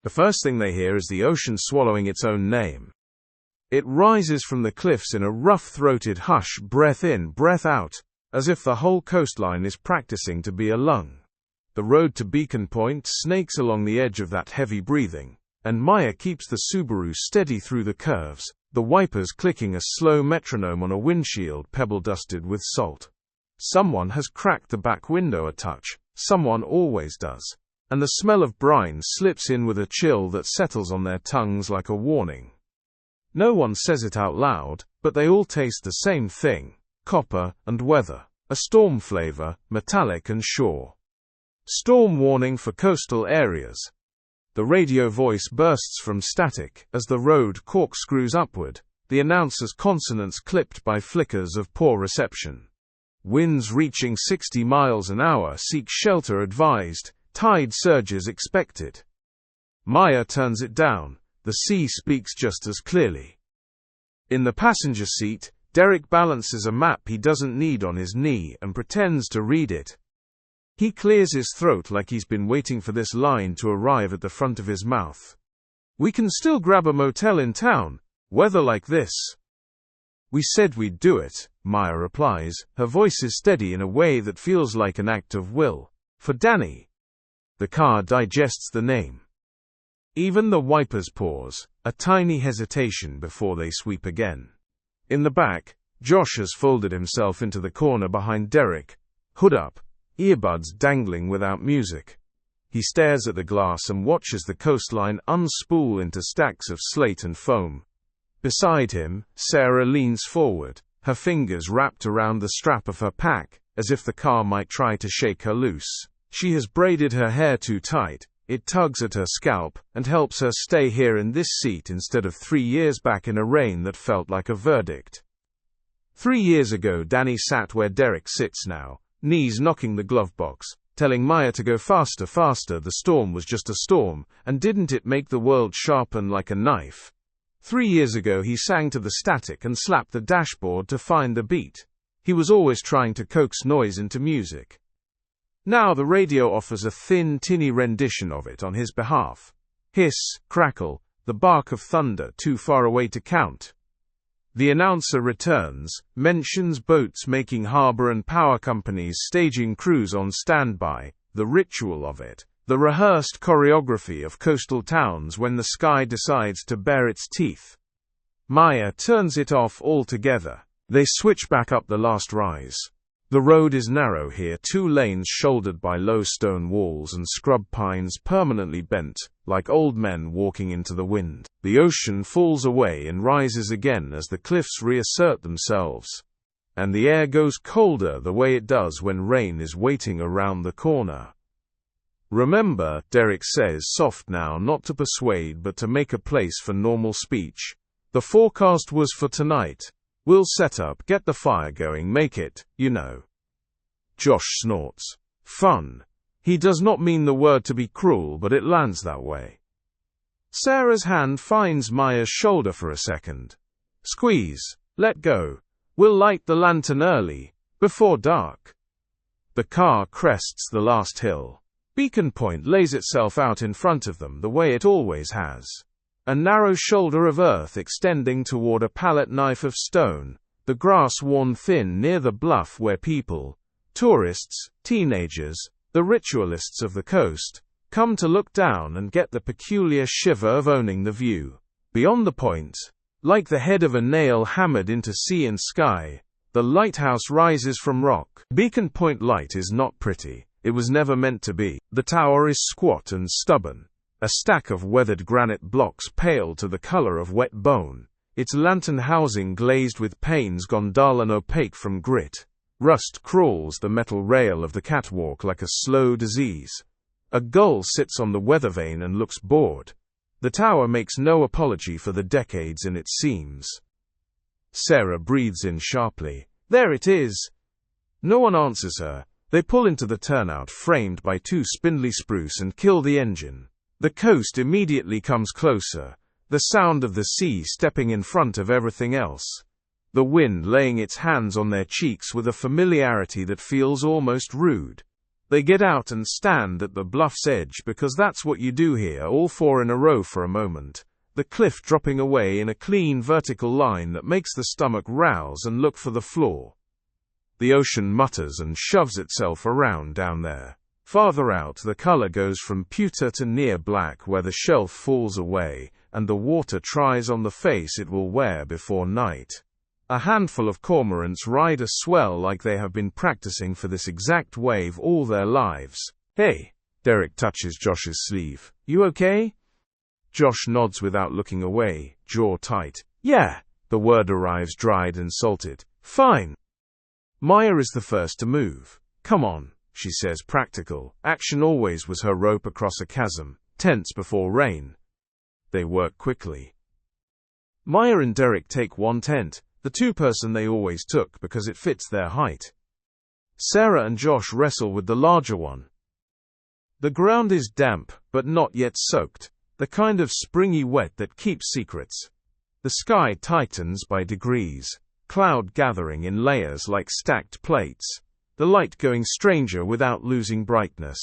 The first thing they hear is the ocean swallowing its own name. It rises from the cliffs in a rough-throated hush, breath in, breath out, as if the whole coastline is practicing to be a lung. The road to Beacon Point snakes along the edge of that heavy breathing, and Maya keeps the Subaru steady through the curves, the wipers clicking a slow metronome on a windshield pebble-dusted with salt. Someone has cracked the back window a touch, someone always does, and the smell of brine slips in with a chill that settles on their tongues like a warning. No one says it out loud, but they all taste the same thing: copper and weather, a storm flavor, metallic and sure. Storm warning for coastal areas. The radio voice bursts from static as the road corkscrews upward, the announcer's consonants clipped by flickers of poor reception. Winds reaching 60 miles an hour, seek shelter advised, tide surges expected. Maya turns it down. The sea speaks just as clearly. In the passenger seat, Derek balances a map he doesn't need on his knee and pretends to read it. He clears his throat like he's been waiting for this line to arrive at the front of his mouth. "We can still grab a motel in town, weather like this." "We said we'd do it," Maya replies, her voice is steady in a way that feels like an act of will. "For Danny." The car digests the name. Even the wipers pause, a tiny hesitation before they sweep again. In the back, Josh has folded himself into the corner behind Derek, hood up, earbuds dangling without music. He stares at the glass and watches the coastline unspool into stacks of slate and foam. Beside him, Sara leans forward, her fingers wrapped around the strap of her pack, as if the car might try to shake her loose. She has braided her hair too tight. It tugs at her scalp, and helps her stay here in this seat instead of 3 years back in a rain that felt like a verdict. 3 years ago Danny sat where Derek sits now, knees knocking the glove box, telling Maya to go faster, faster. The storm was just a storm, and didn't it make the world sharpen like a knife? 3 years ago he sang to the static and slapped the dashboard to find the beat. He was always trying to coax noise into music. Now the radio offers a thin, tinny rendition of it on his behalf. Hiss, crackle, the bark of thunder too far away to count. The announcer returns, mentions boats making harbor and power companies staging crews on standby, the ritual of it, the rehearsed choreography of coastal towns when the sky decides to bare its teeth. Maya turns it off altogether. They switch back up the last rise. The road is narrow here, 2 lanes shouldered by low stone walls and scrub pines permanently bent, like old men walking into the wind. The ocean falls away and rises again as the cliffs reassert themselves. And the air goes colder the way it does when rain is waiting around the corner. "Remember," Derek says soft now, not to persuade but to make a place for normal speech. "The forecast was for tonight. We'll set up, get the fire going, make it, you know." Josh snorts. Fun. He does not mean the word to be cruel, but it lands that way. Sarah's hand finds Maya's shoulder for a second. "Squeeze. Let go. We'll light the lantern early, before dark." The car crests the last hill. Beacon Point lays itself out in front of them the way it always has. A narrow shoulder of earth extending toward a palette knife of stone, the grass worn thin near the bluff where people, tourists, teenagers, the ritualists of the coast, come to look down and get the peculiar shiver of owning the view. Beyond the point, like the head of a nail hammered into sea and sky, the lighthouse rises from rock. Beacon Point Light is not pretty. It was never meant to be. The tower is squat and stubborn. A stack of weathered granite blocks pale to the color of wet bone, its lantern housing glazed with panes gone dull and opaque from grit. Rust crawls the metal rail of the catwalk like a slow disease. A gull sits on the weather vane and looks bored. The tower makes no apology for the decades in its seams. Sara breathes in sharply. There it is. No one answers her. They pull into the turnout framed by 2 spindly spruce and kill the engine. The coast immediately comes closer, the sound of the sea stepping in front of everything else. The wind laying its hands on their cheeks with a familiarity that feels almost rude. They get out and stand at the bluff's edge because that's what you do here, all four in a row for a moment, the cliff dropping away in a clean vertical line that makes the stomach rouse and look for the floor. The ocean mutters and shoves itself around down there. Farther out, the color goes from pewter to near black where the shelf falls away, and the water tries on the face it will wear before night. A handful of cormorants ride a swell like they have been practicing for this exact wave all their lives. Hey, Derek touches Josh's sleeve. You okay? Josh nods without looking away, jaw tight. Yeah. The word arrives dried and salted. Fine. Maya is the first to move. Come on, she says, practical. Action always was her rope across a chasm, tents before rain. They work quickly. Maya and Derek take one tent, the two-person they always took because it fits their height. Sara and Josh wrestle with the larger one. The ground is damp, but not yet soaked, the kind of springy wet that keeps secrets. The sky tightens by degrees, cloud gathering in layers like stacked plates, the light going stranger without losing brightness.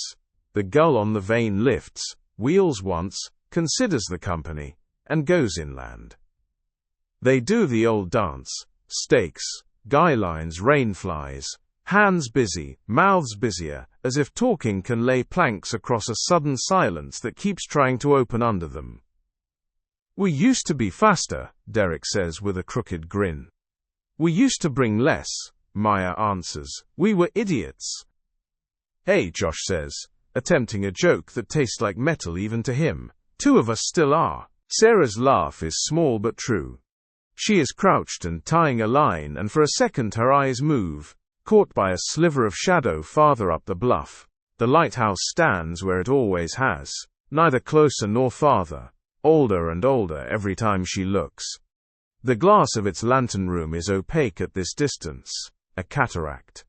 The gull on the vane lifts, wheels once, considers the company, and goes inland. They do the old dance, stakes, guy lines, rain flies, hands busy, mouths busier, as if talking can lay planks across a sudden silence that keeps trying to open under them. We used to be faster, Derek says with a crooked grin. We used to bring less, Maya answers. We were idiots. Hey, Josh says, attempting a joke that tastes like metal even to him. Two of us still are. Sarah's laugh is small but true. She is crouched and tying a line, and for a second her eyes move, caught by a sliver of shadow farther up the bluff. The lighthouse stands where it always has, neither closer nor farther, older and older every time she looks. The glass of its lantern room is opaque at this distance, a cataract.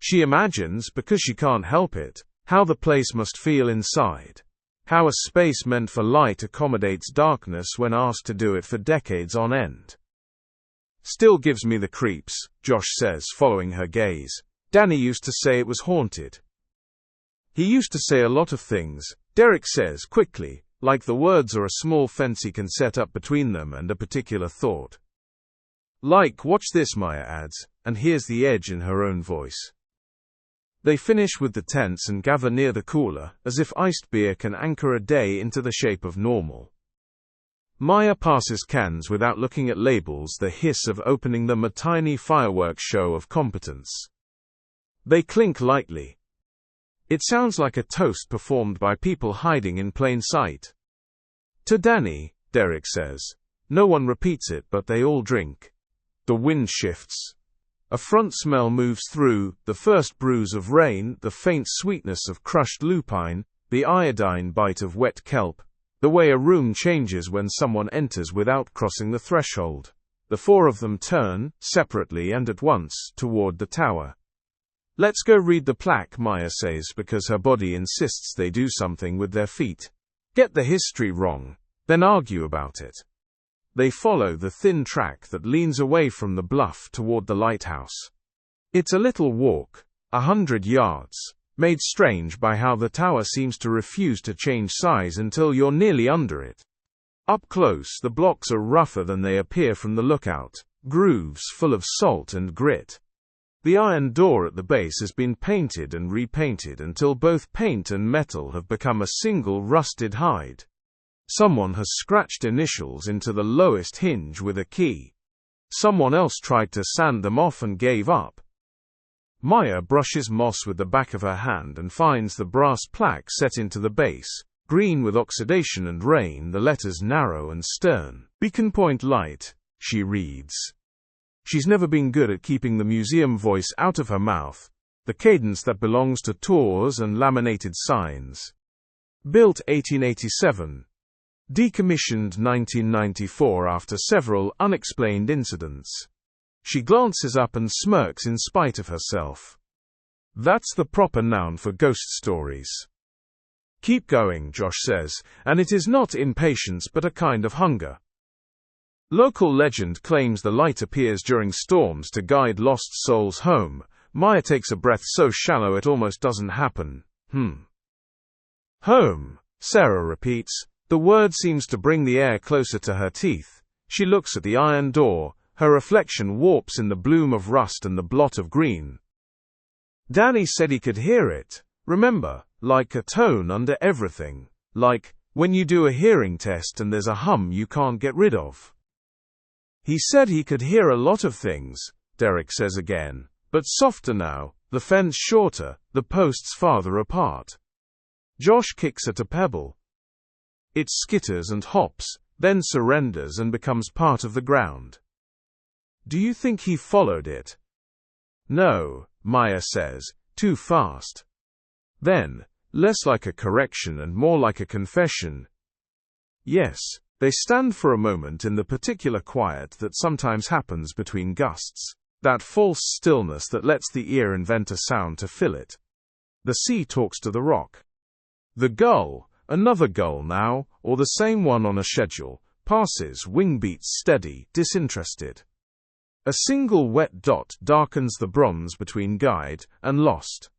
She imagines, because she can't help it, how the place must feel inside. How a space meant for light accommodates darkness when asked to do it for decades on end. Still gives me the creeps, Josh says, following her gaze. Danny used to say it was haunted. He used to say a lot of things, Derek says quickly, like the words are a small fence he can set up between them and a particular thought. Like, watch this, Maya adds, and hears the edge in her own voice. They finish with the tents and gather near the cooler, as if iced beer can anchor a day into the shape of normal. Maya passes cans without looking at labels, the hiss of opening them a tiny fireworks show of competence. They clink lightly. It sounds like a toast performed by people hiding in plain sight. To Danny, Derek says. No one repeats it, but they all drink. The wind shifts. A front smell moves through, the first bruise of rain, the faint sweetness of crushed lupine, the iodine bite of wet kelp, the way a room changes when someone enters without crossing the threshold. The four of them turn, separately and at once, toward the tower. Let's go read the plaque, Maya says, because her body insists they do something with their feet. Get the history wrong, then argue about it. They follow the thin track that leans away from the bluff toward the lighthouse. It's a little walk, 100 yards, made strange by how the tower seems to refuse to change size until you're nearly under it. Up close, the blocks are rougher than they appear from the lookout, grooves full of salt and grit. The iron door at the base has been painted and repainted until both paint and metal have become a single rusted hide. Someone has scratched initials into the lowest hinge with a key. Someone else tried to sand them off and gave up. Maya brushes moss with the back of her hand and finds the brass plaque set into the base, green with oxidation and rain, the letters narrow and stern. Beacon Point Light, she reads. She's never been good at keeping the museum voice out of her mouth, the cadence that belongs to tours and laminated signs. Built 1887. Decommissioned 1994 after several unexplained incidents. She glances up and smirks in spite of herself. That's the proper noun for ghost stories. Keep going, Josh says, and it is not impatience but a kind of hunger. Local legend claims the light appears during storms to guide lost souls home, Maya takes a breath so shallow it almost doesn't happen. Home, Sara repeats. The word seems to bring the air closer to her teeth. She looks at the iron door. Her reflection warps in the bloom of rust and the blot of green. Danny said he could hear it. Remember, like a tone under everything. Like when you do a hearing test and there's a hum you can't get rid of. He said he could hear a lot of things, Derek says again, but softer now, the fence shorter, the posts farther apart. Josh kicks at a pebble. It skitters and hops, then surrenders and becomes part of the ground. Do you think he followed it? No, Maya says, too fast. Then, less like a correction and more like a confession. Yes, they stand for a moment in the particular quiet that sometimes happens between gusts, that false stillness that lets the ear invent a sound to fill it. The sea talks to the rock. The gull, another gull now, or the same one on a schedule, passes, wing beats steady, disinterested. A single wet dot darkens the bronze between guide and lost.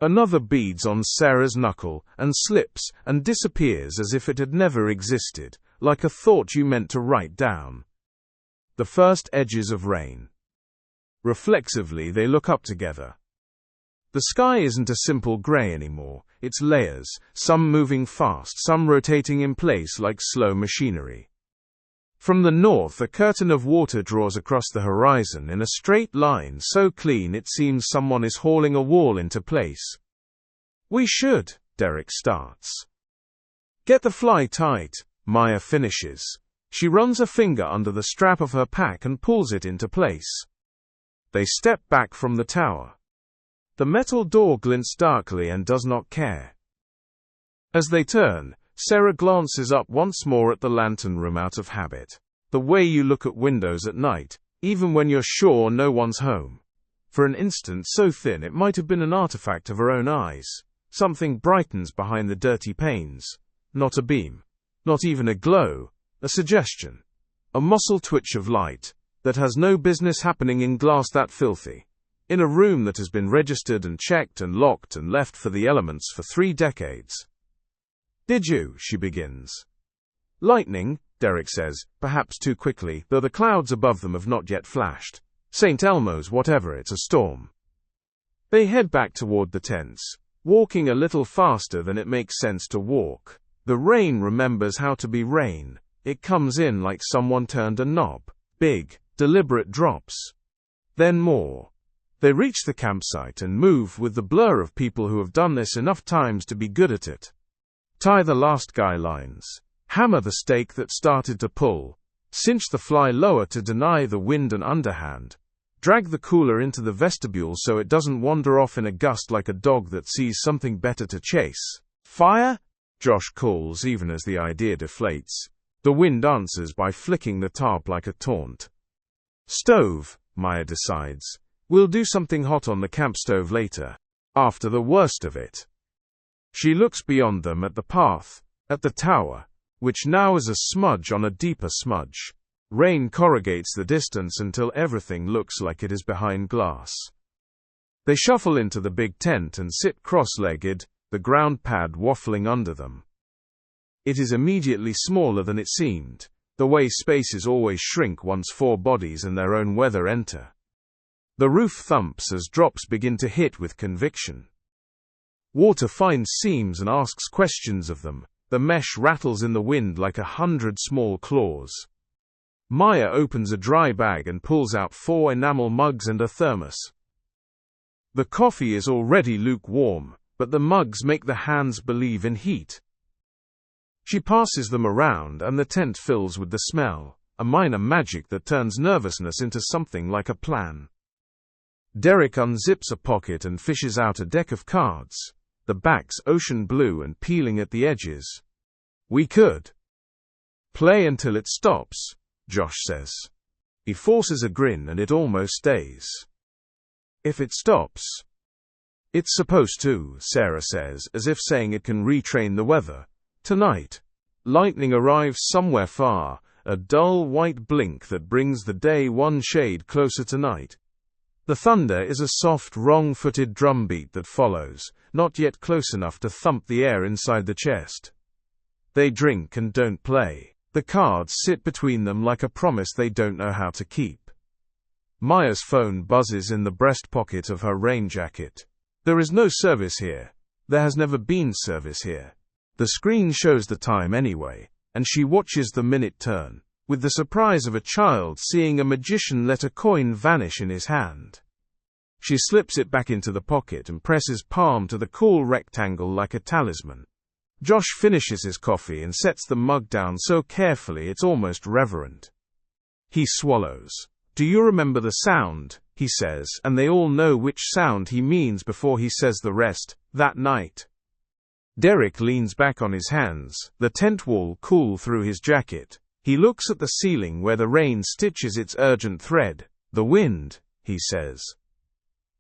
Another beads on Sarah's knuckle, and slips, and disappears as if it had never existed, like a thought you meant to write down. The first edges of rain. Reflexively they look up together. The sky isn't a simple grey anymore, it's layers, some moving fast, some rotating in place like slow machinery. From the north a curtain of water draws across the horizon in a straight line so clean it seems someone is hauling a wall into place. We should, Derek starts. Get the fly tight, Maya finishes. She runs a finger under the strap of her pack and pulls it into place. They step back from the tower. The metal door glints darkly and does not care. As they turn, Sara glances up once more at the lantern room out of habit. The way you look at windows at night, even when you're sure no one's home. For an instant so thin it might have been an artifact of her own eyes. Something brightens behind the dirty panes. Not a beam. Not even a glow. A suggestion. A muscle twitch of light, that has no business happening in glass that filthy. In a room that has been registered and checked and locked and left for the elements for 3 decades. Did you? She begins. Lightning, Derek says, perhaps too quickly, though the clouds above them have not yet flashed. St. Elmo's whatever, it's a storm. They head back toward the tents, walking a little faster than it makes sense to walk. The rain remembers how to be rain. It comes in like someone turned a knob. Big, deliberate drops. Then more. They reach the campsite and move with the blur of people who have done this enough times to be good at it. Tie the last guy lines. Hammer the stake that started to pull. Cinch the fly lower to deny the wind an underhand. Drag the cooler into the vestibule so it doesn't wander off in a gust like a dog that sees something better to chase. Fire? Josh calls even as the idea deflates. The wind answers by flicking the tarp like a taunt. Stove, Maya decides. We'll do something hot on the camp stove later. After the worst of it. She looks beyond them at the path, at the tower, which now is a smudge on a deeper smudge. Rain corrugates the distance until everything looks like it is behind glass. They shuffle into the big tent and sit cross-legged, the ground pad waffling under them. It is immediately smaller than it seemed, the way spaces always shrink once 4 bodies and their own weather enter. The roof thumps as drops begin to hit with conviction. Water finds seams and asks questions of them. The mesh rattles in the wind like 100 small claws. Maya opens a dry bag and pulls out 4 enamel mugs and a thermos. The coffee is already lukewarm, but the mugs make the hands believe in heat. She passes them around and the tent fills with the smell, a minor magic that turns nervousness into something like a plan. Derek unzips a pocket and fishes out a deck of cards. The backs ocean blue and peeling at the edges. We could play until it stops, Josh says. He forces a grin and it almost stays. If it stops. It's supposed to, Sara says, as if saying it can retrain the weather. Tonight. Lightning arrives somewhere far, a dull white blink that brings the day one shade closer to night. The thunder is a soft, wrong-footed drumbeat that follows, not yet close enough to thump the air inside the chest. They drink and don't play. The cards sit between them like a promise they don't know how to keep. Maya's phone buzzes in the breast pocket of her rain jacket. There is no service here. There has never been service here. The screen shows the time anyway, and she watches the minute turn, with the surprise of a child seeing a magician let a coin vanish in his hand. She slips it back into the pocket and presses palm to the cool rectangle like a talisman. Josh finishes his coffee and sets the mug down so carefully it's almost reverent. He swallows. "Do you remember the sound?" he says, and they all know which sound he means before he says the rest. "That night." Derek leans back on his hands, the tent wall cool through his jacket. He looks at the ceiling where the rain stitches its urgent thread. "The wind," he says.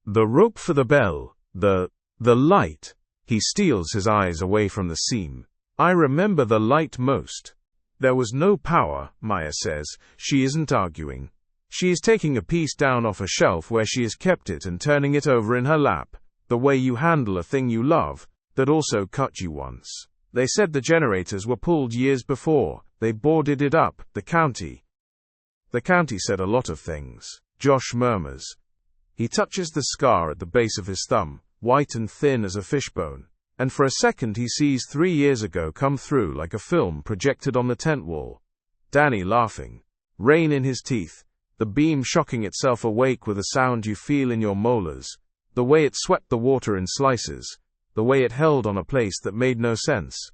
"The rope for the bell, the light." He steals his eyes away from the seam. "I remember the light most." "There was no power," Maya says. She isn't arguing. She is taking a piece down off a shelf where she has kept it and turning it over in her lap, the way you handle a thing you love, that also cut you once. "They said the generators were pulled years before. They boarded it up, the county." "The county said a lot of things," Josh murmurs. He touches the scar at the base of his thumb, white and thin as a fishbone, and for a second he sees 3 years ago come through like a film projected on the tent wall. Danny laughing, rain in his teeth, the beam shocking itself awake with a sound you feel in your molars, the way it swept the water in slices, the way it held on a place that made no sense.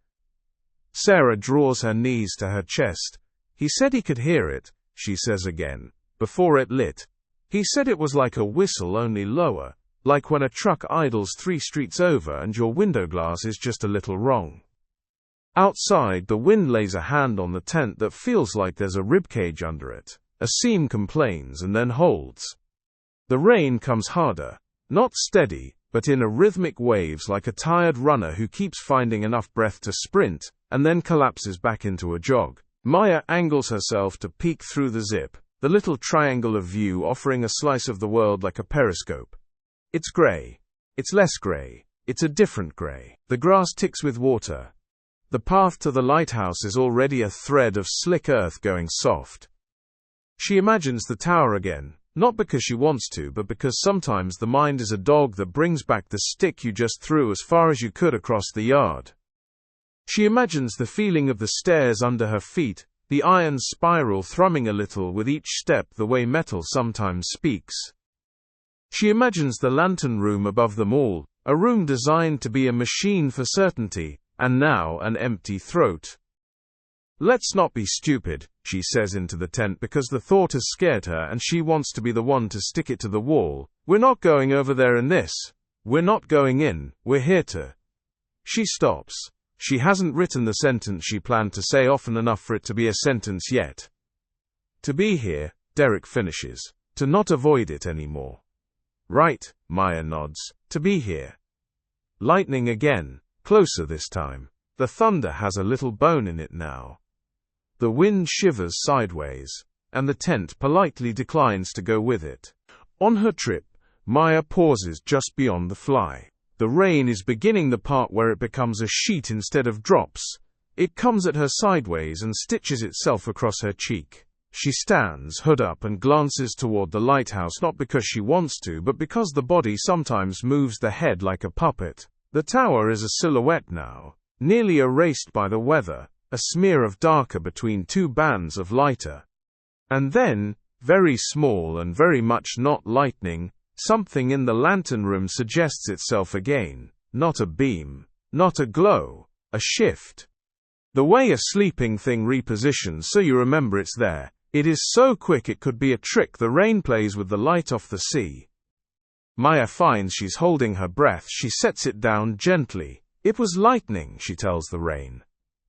Sara draws her knees to her chest. "He said he could hear it," she says again, "before it lit. He said it was like a whistle, only lower. Like when a truck idles 3 streets over and your window glass is just a little wrong." Outside, the wind lays a hand on the tent that feels like there's a ribcage under it. A seam complains and then holds. The rain comes harder. Not steady, but in a rhythmic waves like a tired runner who keeps finding enough breath to sprint, and then collapses back into a jog. Maya angles herself to peek through the zip, the little triangle of view offering a slice of the world like a periscope. It's grey. It's less grey. It's a different grey. The grass ticks with water. The path to the lighthouse is already a thread of slick earth going soft. She imagines the tower again, not because she wants to, but because sometimes the mind is a dog that brings back the stick you just threw as far as you could across the yard. She imagines the feeling of the stairs under her feet, the iron spiral thrumming a little with each step the way metal sometimes speaks. She imagines the lantern room above them all, a room designed to be a machine for certainty, and now an empty throat. "Let's not be stupid," she says into the tent because the thought has scared her and she wants to be the one to stick it to the wall. "We're not going over there in this. We're not going in, we're here to." She stops. She hasn't written the sentence she planned to say often enough for it to be a sentence yet. "To be here," Derek finishes. "To not avoid it anymore." "Right," Maya nods. "To be here." Lightning again, closer this time. The thunder has a little bone in it now. The wind shivers sideways, and the tent politely declines to go with it. On her trip, Maya pauses just beyond the fly. The rain is beginning the part where it becomes a sheet instead of drops. It comes at her sideways and stitches itself across her cheek. She stands, hood up, and glances toward the lighthouse not because she wants to, but because the body sometimes moves the head like a puppet. The tower is a silhouette now, nearly erased by the weather, a smear of darker between 2 bands of lighter. And then, very small and very much not lightning, something in the lantern room suggests itself again. Not a beam, not a glow, a shift. The way a sleeping thing repositions so you remember it's there. It is so quick it could be a trick the rain plays with the light off the sea. Maya finds she's holding her breath. She sets it down gently. "It was lightning," she tells the rain.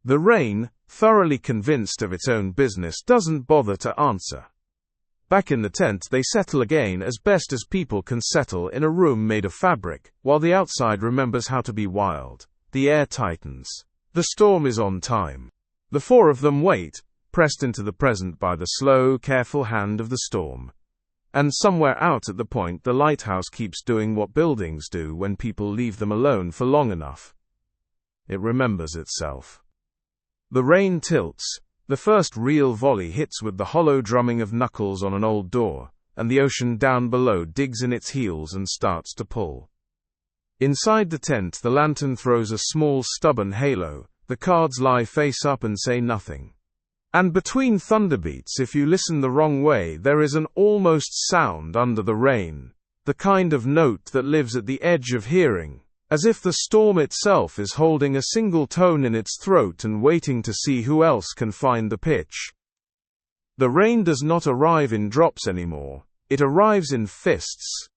The rain, thoroughly convinced of its own business, doesn't bother to answer. Back in the tent they settle again as best as people can settle in a room made of fabric, while the outside remembers how to be wild. The air tightens. The storm is on time. The 4 of them wait, pressed into the present by the slow, careful hand of the storm. And somewhere out at the point, the lighthouse keeps doing what buildings do when people leave them alone for long enough. It remembers itself. The rain tilts. The first real volley hits with the hollow drumming of knuckles on an old door, and the ocean down below digs in its heels and starts to pull. Inside the tent, the lantern throws a small, stubborn halo. The cards lie face up and say nothing. And between thunderbeats, if you listen the wrong way, there is an almost sound under the rain, the kind of note that lives at the edge of hearing, as if the storm itself is holding a single tone in its throat and waiting to see who else can find the pitch. The rain does not arrive in drops anymore, it arrives in fists.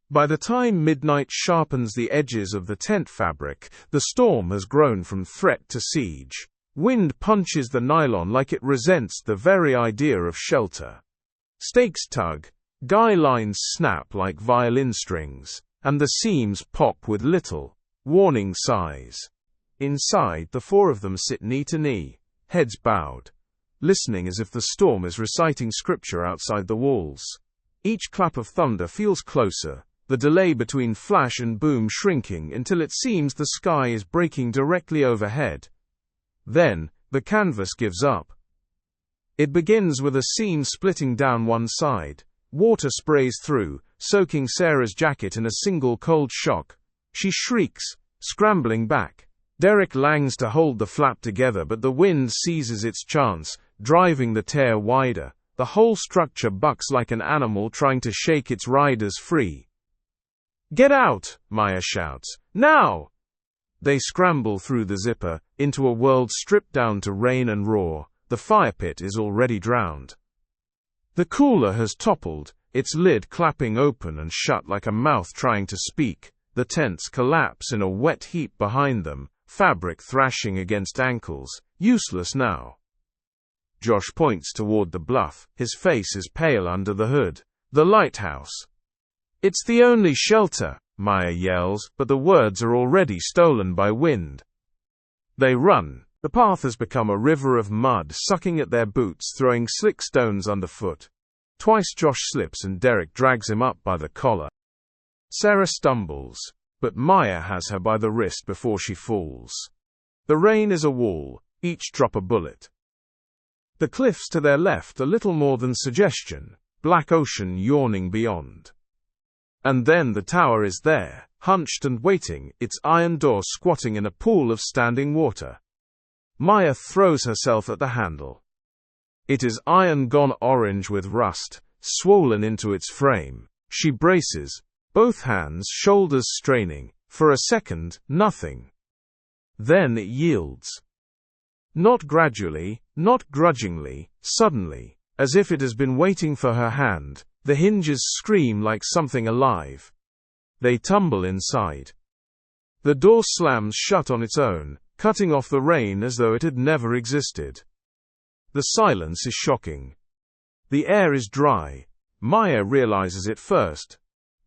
By the time midnight sharpens the edges of the tent fabric, the storm has grown from threat to siege. Wind punches the nylon like it resents the very idea of shelter. Stakes tug, guy lines snap like violin strings, and the seams pop with little, warning sighs. Inside, the four of them sit knee to knee, heads bowed, listening as if the storm is reciting scripture outside the walls. Each clap of thunder feels closer, the delay between flash and boom shrinking until it seems the sky is breaking directly overhead. Then, the canvas gives up. It begins with a seam splitting down one side. Water sprays through, soaking Sarah's jacket in a single cold shock. She shrieks, scrambling back. Derek langs to hold the flap together, but the wind seizes its chance, driving the tear wider. The whole structure bucks like an animal trying to shake its riders free. "Get out!" Maya shouts. "Now!" They scramble through the zipper, into a world stripped down to rain and roar. The fire pit is already drowned. The cooler has toppled, its lid clapping open and shut like a mouth trying to speak. The tents collapse in a wet heap behind them, fabric thrashing against ankles, useless now. Josh points toward the bluff, his face is pale under the hood. "The lighthouse." "It's the only shelter," Maya yells, but the words are already stolen by wind. They run. The path has become a river of mud sucking at their boots, throwing slick stones underfoot. Twice Josh slips and Derek drags him up by the collar. Sara stumbles, but Maya has her by the wrist before she falls. The rain is a wall, each drop a bullet. The cliffs to their left, a little more than suggestion, black ocean yawning beyond. And then the tower is there, hunched and waiting, its iron door squatting in a pool of standing water. Maya throws herself at the handle. It is iron gone orange with rust, swollen into its frame. She braces, both hands, shoulders straining. For a second, nothing. Then it yields. Not gradually, not grudgingly, suddenly, as if it has been waiting for her hand. The hinges scream like something alive. They tumble inside. The door slams shut on its own, cutting off the rain as though it had never existed. The silence is shocking. The air is dry. Maya realizes it first.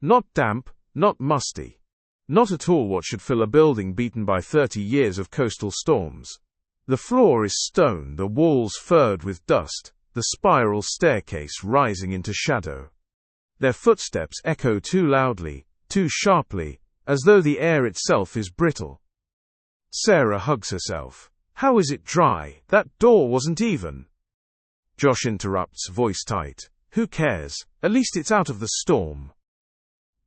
Not damp, not musty. Not at all what should fill a building beaten by 30 years of coastal storms. The floor is stone, the walls furred with dust, the spiral staircase rising into shadow. Their footsteps echo too loudly, too sharply, as though the air itself is brittle. Sara hugs herself. "How is it dry? That door wasn't even." Josh interrupts, voice tight. "Who cares? At least it's out of the storm."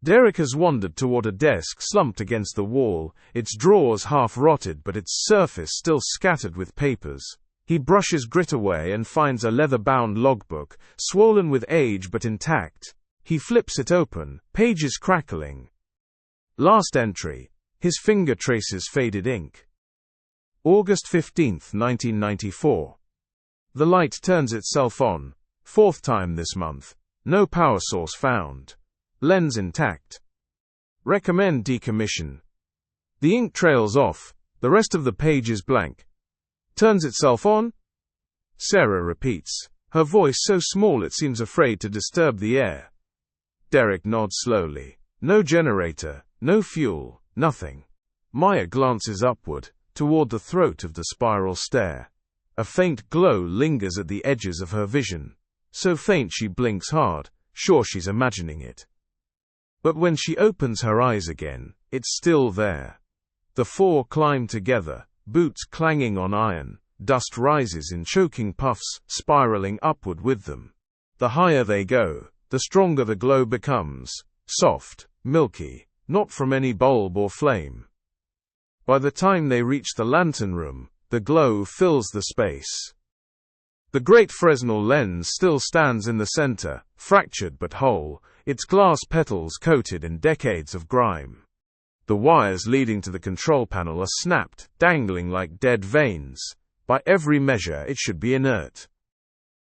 Derek has wandered toward a desk slumped against the wall, its drawers half rotted but its surface still scattered with papers. He brushes grit away and finds a leather-bound logbook, swollen with age but intact. He flips it open, pages crackling. Last entry. His finger traces faded ink. August 15, 1994. The light turns itself on. 4th time this month. No power source found. Lens intact. Recommend decommission. The ink trails off. The rest of the page is blank. Turns itself on? Sara repeats, her voice so small it seems afraid to disturb the air. Derek nods slowly. No generator, no fuel, nothing. Maya glances upward, toward the throat of the spiral stair. A faint glow lingers at the edges of her vision. So faint she blinks hard, sure she's imagining it. But when she opens her eyes again, it's still there. The four climb together, boots clanging on iron, dust rises in choking puffs, spiraling upward with them. The higher they go, the stronger the glow becomes, soft, milky, not from any bulb or flame. By the time they reach the lantern room, the glow fills the space. The great Fresnel lens still stands in the center, fractured but whole, its glass petals coated in decades of grime. The wires leading to the control panel are snapped, dangling like dead veins. By every measure it should be inert.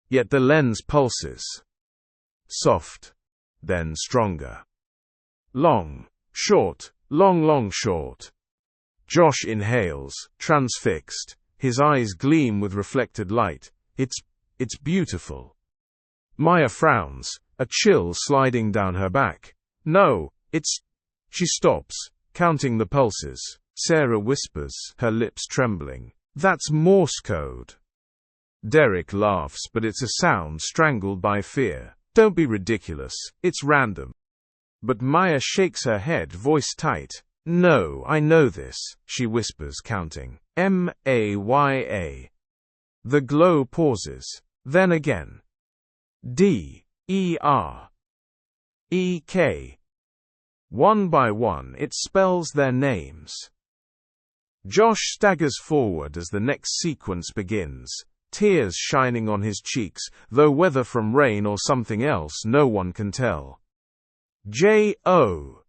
Yet the lens pulses. Soft. Then stronger. Long. Short. Long, short. Josh inhales, transfixed. His eyes gleam with reflected light. It's beautiful. Maya frowns, a chill sliding down her back. No, it's... She stops, counting the pulses. Sara whispers, her lips trembling. That's Morse code. Derek laughs, but it's a sound strangled by fear. Don't be ridiculous, it's random. But Maya shakes her head, voice tight. No, I know this, she whispers, counting. Maya. The glow pauses. Then again. D-E-R-E-K. One by one it spells their names. Josh staggers forward as the next sequence begins, tears shining on his cheeks, though whether from rain or something else no one can tell. J-O-S-H.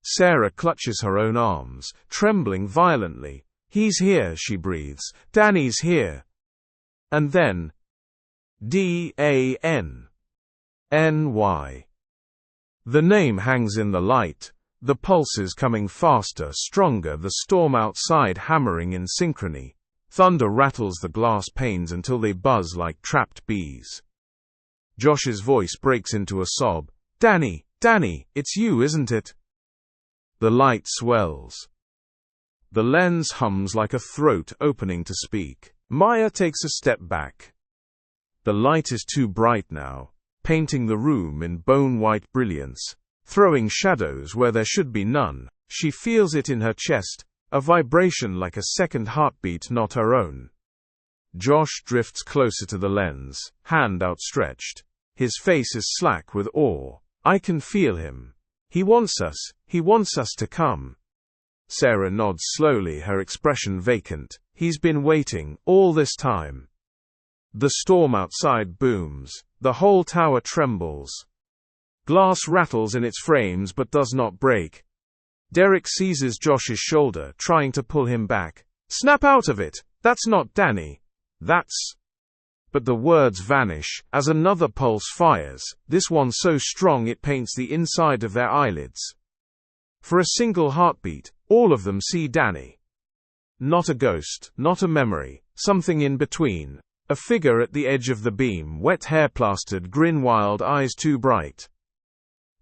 Sara clutches her own arms, trembling violently. He's here, she breathes. Danny's here. And then D-A-N-N-Y. The name hangs in the light, the pulses coming faster, stronger, the storm outside hammering in synchrony. Thunder rattles the glass panes until they buzz like trapped bees. Josh's voice breaks into a sob. Danny, it's you, isn't it? The light swells. The lens hums like a throat opening to speak. Maya takes a step back. The light is too bright now, painting the room in bone-white brilliance, throwing shadows where there should be none. She feels it in her chest, a vibration like a second heartbeat not her own. Josh drifts closer to the lens, hand outstretched. His face is slack with awe. I can feel him. He wants us to come. Sara nods slowly, her expression vacant. He's been waiting, all this time. The storm outside booms. The whole tower trembles. Glass rattles in its frames but does not break. Derek seizes Josh's shoulder, trying to pull him back. Snap out of it! That's not Danny. That's... But the words vanish, as another pulse fires, this one so strong it paints the inside of their eyelids. For a single heartbeat, all of them see Danny. Not a ghost, not a memory, something in between. A figure at the edge of the beam, wet hair plastered, grin wild, eyes too bright.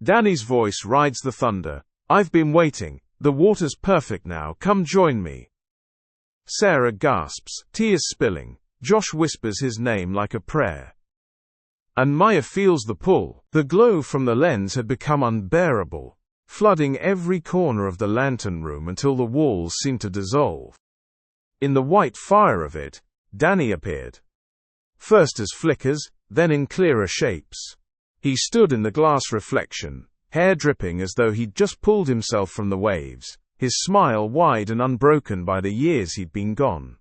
Danny's voice rides the thunder. I've been waiting. The water's perfect now. Come join me. Sara gasps, tears spilling. Josh whispers his name like a prayer. And Maya feels the pull. The glow from the lens had become unbearable, flooding every corner of the lantern room until the walls seemed to dissolve. In the white fire of it, Danny appeared. First as flickers, then in clearer shapes. He stood in the glass reflection, hair dripping as though he'd just pulled himself from the waves, his smile wide and unbroken by the years he'd been gone.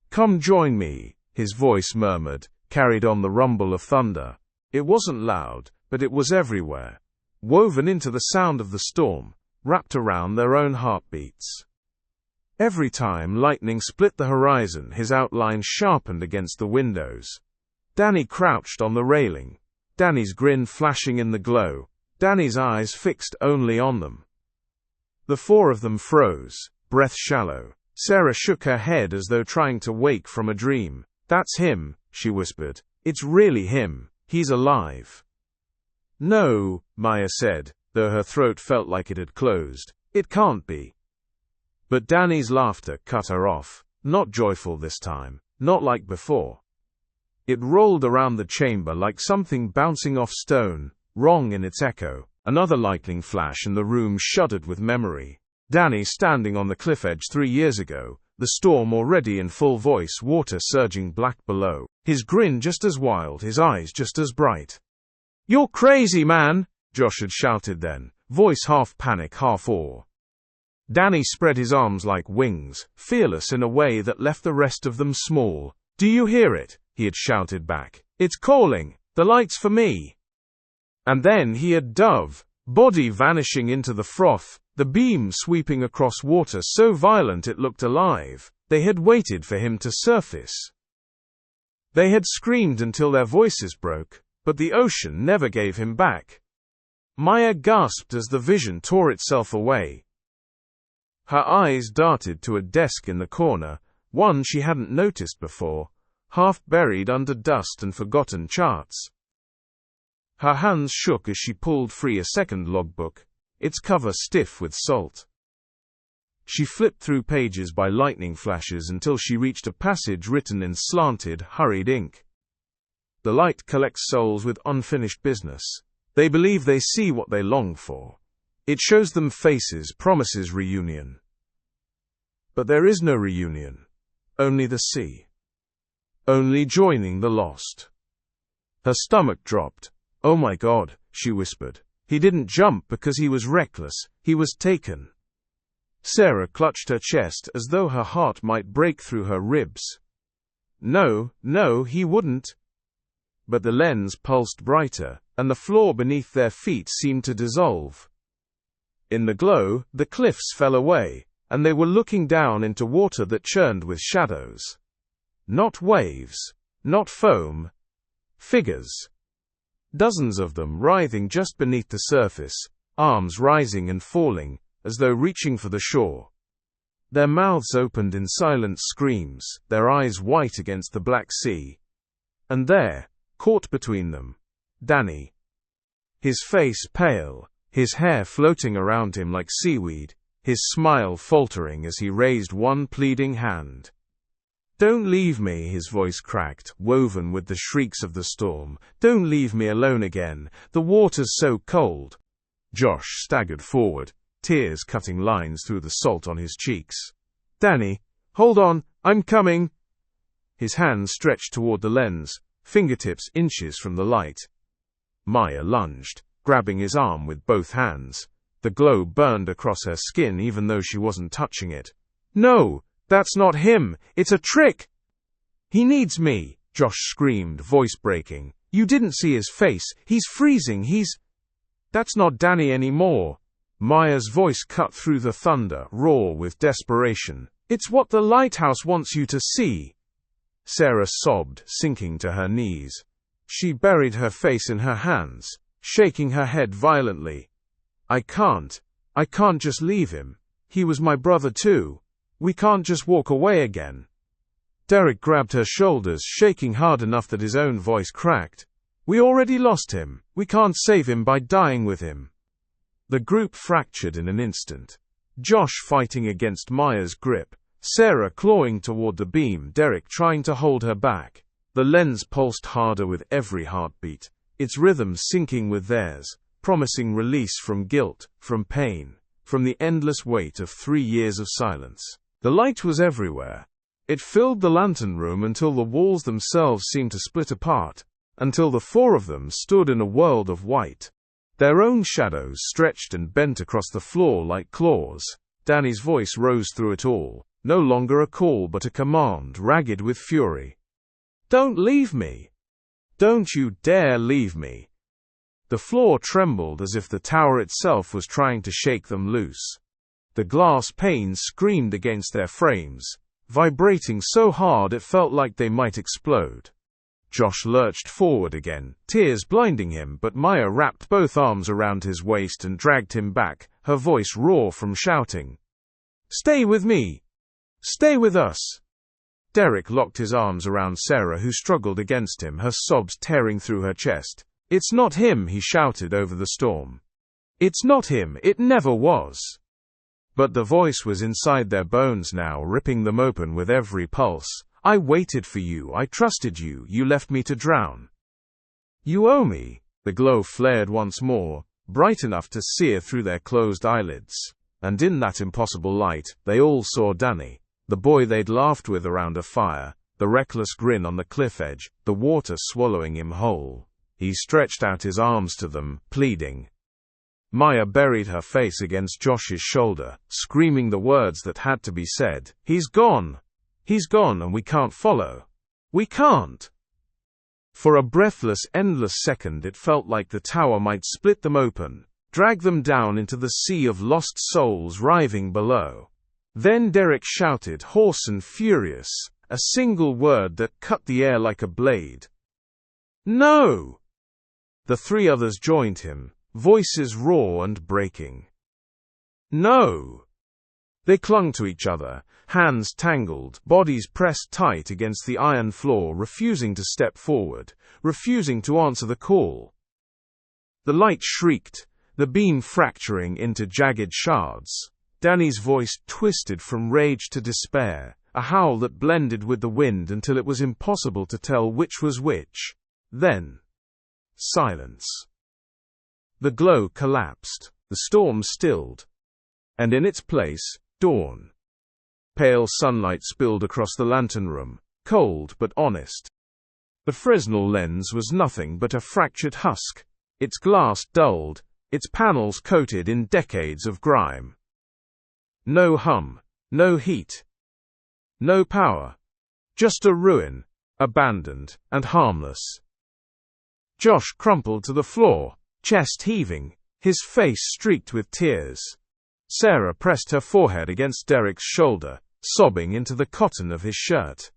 Come join me, his voice murmured, carried on the rumble of thunder. It wasn't loud, but it was everywhere, woven into the sound of the storm, wrapped around their own heartbeats. Every time lightning split the horizon, his outline sharpened against the windows. Danny crouched on the railing, Danny's grin flashing in the glow, Danny's eyes fixed only on them. The four of them froze, breath shallow. Sara shook her head as though trying to wake from a dream. That's him, she whispered. It's really him. He's alive. No, Maya said, though her throat felt like it had closed. It can't be. But Danny's laughter cut her off. Not joyful this time. Not like before. It rolled around the chamber like something bouncing off stone, wrong in its echo. Another lightning flash and the room shuddered with memory. Danny standing on the cliff edge 3 years ago, the storm already in full voice, water surging black below. His grin just as wild, his eyes just as bright. "You're crazy, man!" Josh had shouted then, voice half panic, half awe. Danny spread his arms like wings, fearless in a way that left the rest of them small. "Do you hear it?" he had shouted back. "It's calling! The light's for me!" And then he had dove, body vanishing into the froth, the beam sweeping across water so violent it looked alive. They had waited for him to surface. They had screamed until their voices broke, but the ocean never gave him back. Maya gasped as the vision tore itself away. Her eyes darted to a desk in the corner, one she hadn't noticed before, half buried under dust and forgotten charts. Her hands shook as she pulled free a second logbook, its cover stiff with salt. She flipped through pages by lightning flashes until she reached a passage written in slanted, hurried ink. The light collects souls with unfinished business. They believe they see what they long for. It shows them faces, promises reunion. But there is no reunion. Only the sea. Only joining the lost. Her stomach dropped. "Oh my God," she whispered. "He didn't jump because he was reckless, he was taken." Sara clutched her chest as though her heart might break through her ribs. No, he wouldn't. But the lens pulsed brighter, and the floor beneath their feet seemed to dissolve. In the glow, the cliffs fell away, and they were looking down into water that churned with shadows. Not waves, not foam. Figures. Dozens of them writhing just beneath the surface, arms rising and falling, as though reaching for the shore. Their mouths opened in silent screams, their eyes white against the black sea. And there, caught between them, Danny. His face pale, his hair floating around him like seaweed, his smile faltering as he raised one pleading hand. "Don't leave me," his voice cracked, woven with the shrieks of the storm. "Don't leave me alone again. The water's so cold." Josh staggered forward, tears cutting lines through the salt on his cheeks. "Danny, hold on, I'm coming." His hand stretched toward the lens, fingertips inches from the light. Maya lunged, grabbing his arm with both hands. The glow burned across her skin even though she wasn't touching it. "No! That's not him! It's a trick!" "He needs me!" Josh screamed, voice breaking. "You didn't see his face. He's freezing. That's not Danny anymore." Maya's voice cut through the thunder, raw with desperation. "It's what the lighthouse wants you to see." Sara sobbed, sinking to her knees. She buried her face in her hands, shaking her head violently. I can't just leave him. He was my brother too. We can't just walk away again." Derek grabbed her shoulders, shaking hard enough that his own voice cracked. "We already lost him. We can't save him by dying with him." The group fractured in an instant. Josh fighting against Maya's grip, Sara clawing toward the beam, Derek trying to hold her back. The lens pulsed harder with every heartbeat, its rhythm syncing with theirs, promising release from guilt, from pain, from the endless weight of 3 years of silence. The light was everywhere. It filled the lantern room until the walls themselves seemed to split apart, until the four of them stood in a world of white. Their own shadows stretched and bent across the floor like claws. Danny's voice rose through it all, no longer a call but a command, ragged with fury. "Don't leave me! Don't you dare leave me!" The floor trembled as if the tower itself was trying to shake them loose. The glass panes screamed against their frames, vibrating so hard it felt like they might explode. Josh lurched forward again, tears blinding him, but Maya wrapped both arms around his waist and dragged him back, her voice raw from shouting. "Stay with me! Stay with us!" Derek locked his arms around Sara, who struggled against him, her sobs tearing through her chest. "It's not him," he shouted over the storm. "It's not him, it never was." But the voice was inside their bones now, ripping them open with every pulse. I waited for you, I trusted you, you left me to drown. You owe me. The glow flared once more, bright enough to sear through their closed eyelids. And in that impossible light, they all saw Danny, the boy they'd laughed with around a fire, the reckless grin on the cliff edge, the water swallowing him whole. He stretched out his arms to them, pleading. Maya buried her face against Josh's shoulder, screaming the words that had to be said. He's gone! He's gone and we can't follow. We can't! For a breathless, endless second it felt like the tower might split them open, drag them down into the sea of lost souls writhing below. Then Derek shouted, hoarse and furious, a single word that cut the air like a blade. No! The three others joined him, voices raw and breaking. No! They clung to each other, hands tangled, bodies pressed tight against the iron floor, refusing to step forward, refusing to answer the call. The light shrieked, the beam fracturing into jagged shards. Danny's voice twisted from rage to despair, a howl that blended with the wind until it was impossible to tell which was which. Then, silence. The glow collapsed, the storm stilled, and in its place, dawn. Pale sunlight spilled across the lantern room, cold but honest. The Fresnel lens was nothing but a fractured husk, its glass dulled, its panels coated in decades of grime. No hum, no heat, no power, just a ruin, abandoned and harmless. Josh crumpled to the floor, chest heaving, his face streaked with tears. Sara pressed her forehead against Derek's shoulder, sobbing into the cotton of his shirt.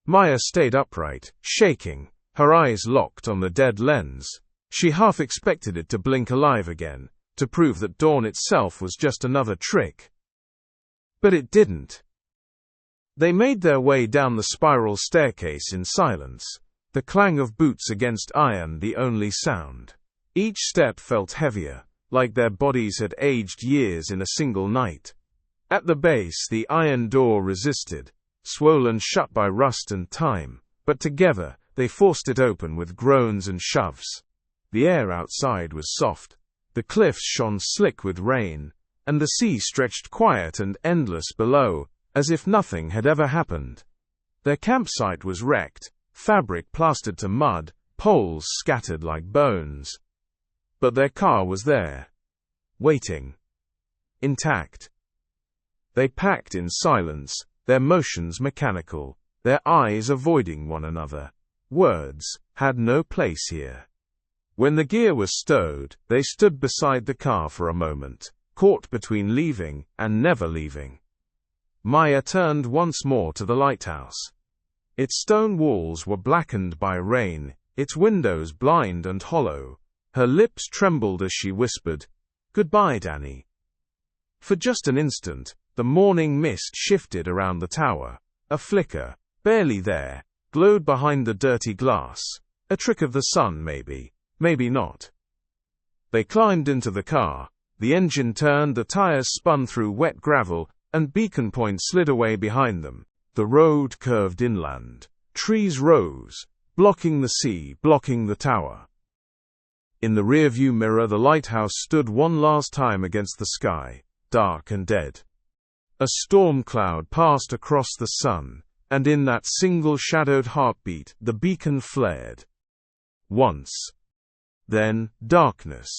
Maya stayed upright, shaking, her eyes locked on the dead lens. She half expected it to blink alive again, to prove that dawn itself was just another trick. But it didn't. They made their way down the spiral staircase in silence, the clang of boots against iron the only sound. Each step felt heavier, like their bodies had aged years in a single night. At the base the iron door resisted, swollen shut by rust and time, but together they forced it open with groans and shoves. The air outside was soft, the cliffs shone slick with rain, and the sea stretched quiet and endless below, as if nothing had ever happened. Their campsite was wrecked, fabric plastered to mud, poles scattered like bones. But their car was there, waiting, intact. They packed in silence, their motions mechanical, their eyes avoiding one another. Words had no place here. When the gear was stowed, they stood beside the car for a moment, caught between leaving and never leaving. Maya turned once more to the lighthouse. Its stone walls were blackened by rain, its windows blind and hollow. Her lips trembled as she whispered, "Goodbye, Danny." For just an instant, the morning mist shifted around the tower. A flicker, barely there, glowed behind the dirty glass. A trick of the sun, maybe, maybe not. They climbed into the car, the engine turned, the tires spun through wet gravel, and Beacon Point slid away behind them. The road curved inland. Trees rose, blocking the sea, blocking the tower. In the rearview mirror the lighthouse stood one last time against the sky, dark and dead. A storm cloud passed across the sun, and in that single shadowed heartbeat the beacon flared. Once. Then, darkness.